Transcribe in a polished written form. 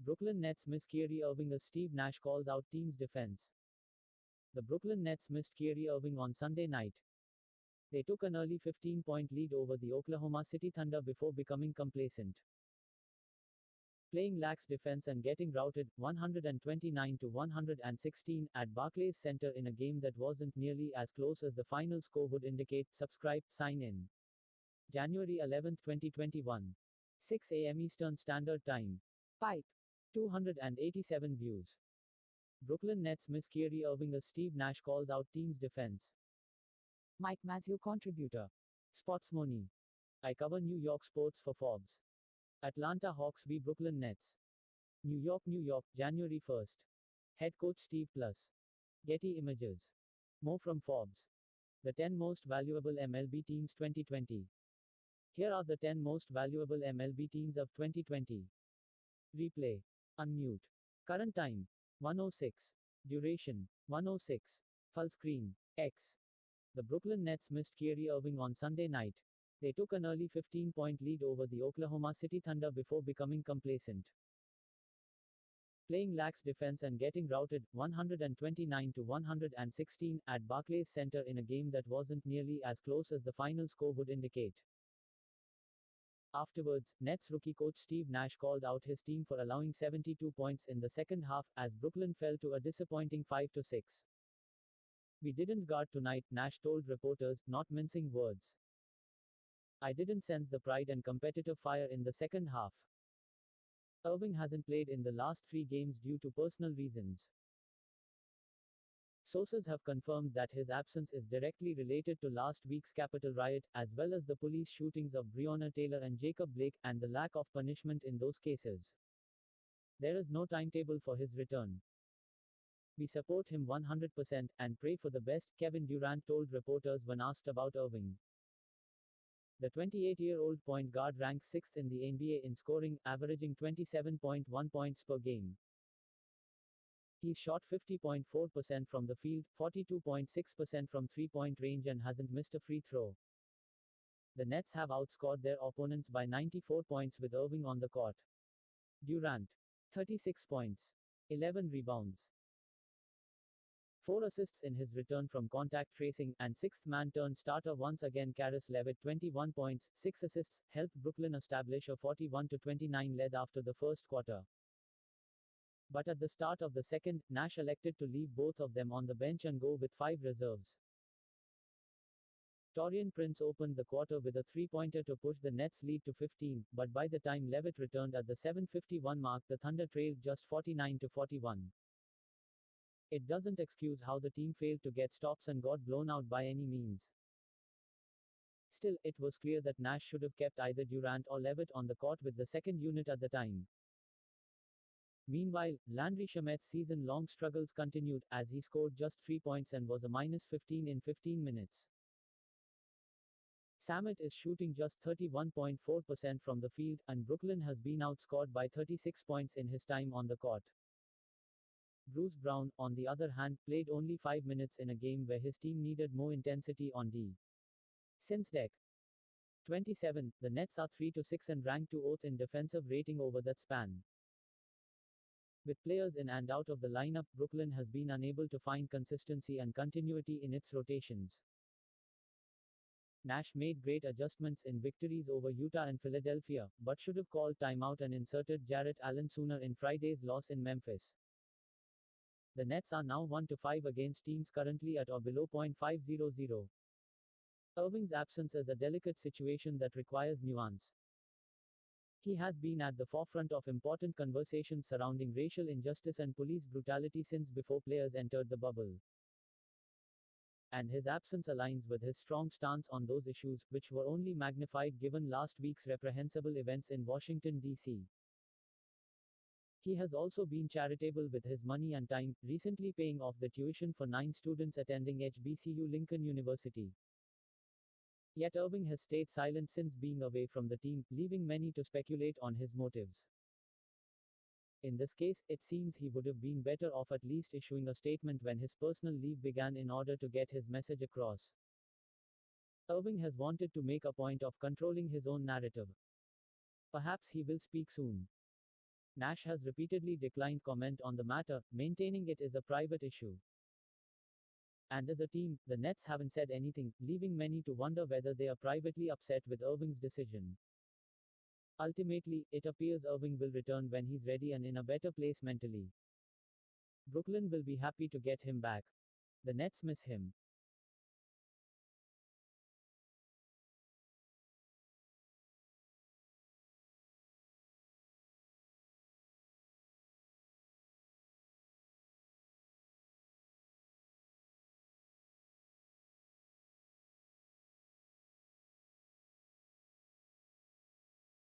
Brooklyn Nets miss Kyrie Irving as Steve Nash calls out team's defense. The Brooklyn Nets missed Kyrie Irving on Sunday night. They took an early 15-point lead over the Oklahoma City Thunder before becoming complacent. Playing lax defense and getting routed 129-116 at Barclays Center in a game that wasn't nearly as close as the final score would indicate. Subscribe, sign in. January 11, 2021. 6 a.m. Eastern Standard Time. Pipe. 287 views. Brooklyn Nets miss Kyrie Irving as Steve Nash calls out team's defense. Mike Mazzeo contributor. Sportsmoney. I cover New York sports for Forbes. Atlanta Hawks v Brooklyn Nets. New York, January 1st. Head coach Steve Plus. Getty Images. More from Forbes. The 10 most valuable MLB teams 2020. Here are the 10 most valuable MLB teams of 2020. Replay. Unmute. Current time. 1:06. Duration. 1:06. Full screen. X. The Brooklyn Nets missed Kyrie Irving on Sunday night. They took an early 15-point lead over the Oklahoma City Thunder before becoming complacent. Playing lax defense and getting routed 129-116 at Barclays Center in a game that wasn't nearly as close as the final score would indicate. Afterwards, Nets rookie coach Steve Nash called out his team for allowing 72 points in the second half as Brooklyn fell to a disappointing 5-6. "We didn't guard tonight," Nash told reporters, not mincing words. "I didn't sense the pride and competitive fire in the second half." Irving hasn't played in the last 3 games due to personal reasons. Sources have confirmed that his absence is directly related to last week's Capitol riot, as well as the police shootings of Breonna Taylor and Jacob Blake, and the lack of punishment in those cases. There is no timetable for his return. "We support him 100% and pray for the best," Kevin Durant told reporters when asked about Irving. The 28-year-old point guard ranks 6th in the NBA in scoring, averaging 27.1 points per game. He's shot 50.4% from the field, 42.6% from three-point range, and hasn't missed a free throw. The Nets have outscored their opponents by 94 points with Irving on the court. Durant. 36 points. 11 rebounds. 4 assists in his return from contact tracing, and sixth-man turned starter once again. Caris LeVert 21 points, 6 assists, helped Brooklyn establish a 41-29 lead after the first quarter. But at the start of the second, Nash elected to leave both of them on the bench and go with 5 reserves. Taurean Prince opened the quarter with a three-pointer to push the Nets' lead to 15, but by the time LeVert returned at the 7:51 mark, the Thunder trailed just 49-41. It doesn't excuse how the team failed to get stops and got blown out by any means. Still, it was clear that Nash should have kept either Durant or LeVert on the court with the second unit at the time. Meanwhile, Landry Shamet's season-long struggles continued, as he scored just 3 points and was a -15 in 15 minutes. Shamet is shooting just 31.4% from the field, and Brooklyn has been outscored by 36 points in his time on the court. Bruce Brown, on the other hand, played only 5 minutes in a game where his team needed more intensity on D. Since Dec. 27, the Nets are 3-6 and ranked 20th in defensive rating over that span. With players in and out of the lineup, Brooklyn has been unable to find consistency and continuity in its rotations. Nash made great adjustments in victories over Utah and Philadelphia, but should have called timeout and inserted Jarrett Allen sooner in Friday's loss in Memphis. The Nets are now 1-5 against teams currently at or below .500. Irving's absence is a delicate situation that requires nuance. He has been at the forefront of important conversations surrounding racial injustice and police brutality since before players entered the bubble. And his absence aligns with his strong stance on those issues, which were only magnified given last week's reprehensible events in Washington, D.C. He has also been charitable with his money and time, recently paying off the tuition for 9 students attending HBCU Lincoln University. Yet Irving has stayed silent since being away from the team, leaving many to speculate on his motives. In this case, it seems he would have been better off at least issuing a statement when his personal leave began in order to get his message across. Irving has wanted to make a point of controlling his own narrative. Perhaps he will speak soon. Nash has repeatedly declined comment on the matter, maintaining it is a private issue. And as a team, the Nets haven't said anything, leaving many to wonder whether they are privately upset with Irving's decision. Ultimately, it appears Irving will return when he's ready and in a better place mentally. Brooklyn will be happy to get him back. The Nets miss him.